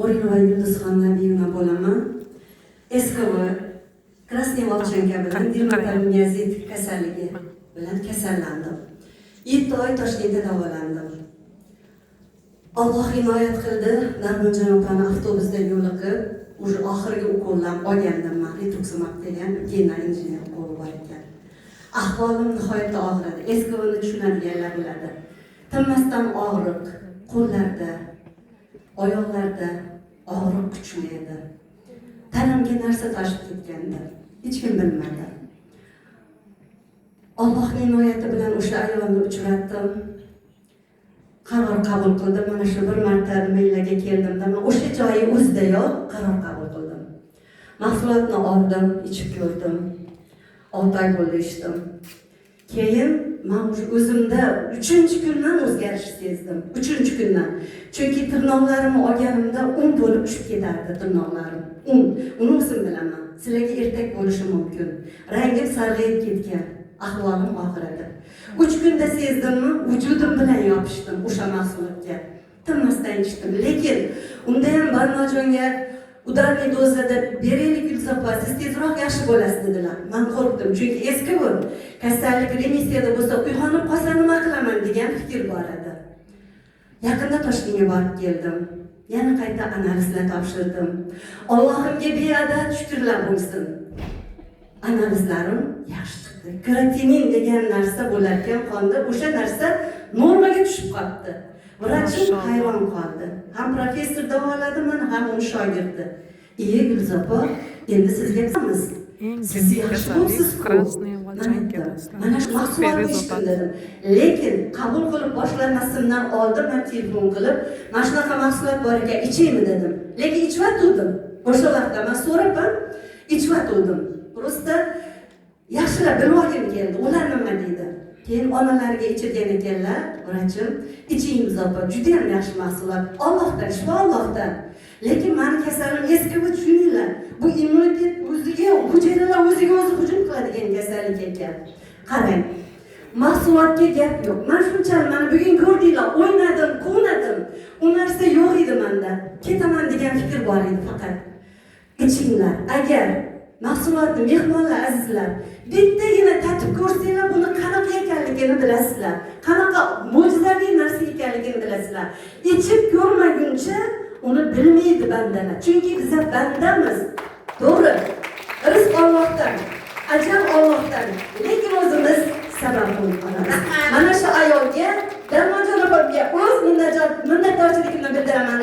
O'rinova Yulduzxon Nabiyevna bo'laman. SKV Krasniy Volchanka bilan dermatologiyazit kasalligi bilan kasallandim. 7 oy Toshkentda davolandim. Alloh inoyat qildi. Narmonjon opani avtobusda yo'liqib, o'sha oxirgi ukollarni olgandim men. Rituximab degan gena injener ukoli bor ekan. Ahvolim nihoyatda og'iradi. SKVni tushunadiganlar biladi. Tinmasdan og'riq, qo'llarda, oyoqlarda og'riq kuchli edi. Tanamga narsa tashib ketgandi. Hech kim bilmadi. Allohning inoyati bilan o'sha ayolni uchratdim. Qaror qabul qildim. Mana shu bir marta Meylaga keldimda, men o'sha joyi o'zidayoq qaror qabul qildim. Mahsulotni oldim, ichib ko'rdim. 6 oy bo'ldi ichdim. Keyin men o'zimda 3-kundan o'zgarish sezdim. 3-kundan. Chunki tirnoqlarimni olganimda un bo'lib tushib ketardi tirnoqlarim. Uni o'zim bilaman. Sizlarga ertak bo'lishi mumkin. Rangim sarg'ayib ketgan, ahvolim og'iradi. 3 kunda sezdimmi, vujudim bilan yopishdim o'sha mahsulotga. Tinmasdan ichdim. Lekin unda ham Barnojonga udarli dozada beraylik Yulzopa, siz tezroq yaxshi bo'lasiz dedilar. Men qo'rqdim, chunki eski bu kasallik remissiyada bo'lsa uyg'onib qolsa nima qilaman degan fikr bor edi. Yaqinda Toshkentga borib keldim. Yana qayta analizlar topshirdim. Allohimga beadad shukrlar bo'lsin. Analizlarim yaxshi chiqdi. Kreatinin degan narsa bo'larkan qonda, o'sha narsa normaga tushib qoldi. Vrachim hayron qoldi. Ham professor davoladi meni, ham uning shogirdi. Gulzopa, endi sizga aytamiz. Siz yaxshi bo'lsiz-ku. Mana shu mahsulotni ichdim dedim. Lekin qabul qilib boshlamasimdan oldin men telefon qilib, mana shunaqa mahsulot bor ekan, ichaymi dedim. Lekin ichvatdim. O'sha vaqtda men so'rabman, ichvatdim. Prosta yaxshilab bilib olgim keldi. Ular nima deydi? Keyin onalarga ichirgan ekanlar, vrachim, iching Yulzopa, juda ham yaxshi mahsulot. Allohdan, shifo Allohdan. Lekin meni kasalim eski bu tushuninglar. Bu immunitet o'ziga, hujayralar o'ziga o'zi hujum qiladigan kasallik ekan. Qarang. Mahsulotga gap yo'q. Men shunchalik mana bugun ko'rdinglar, o'ynadim, ko'nadim. U narsa yo'q edi menda. Ketaman degan fikr bor edi faqat. Ichinglar. Agar mahsulotni mehmonlar azizlar, bittagina tatib ko'rsanglar, buni qanaqa ekanligini bilasizlar. Qanaqa mo'jizaviy narsa ekanligini bilasizlar. Ichib ko'rmaguncha uni bilmaydi bandalar. Chunki biz bandamiz. To'g'ri. Rizq Allohdan, ajal Allohdan. Lekin o'zimiz sabab bo'lib qolamiz. Mana shu ayolga Darmonjon opaga o'z minnatdorchiligimni bildiraman.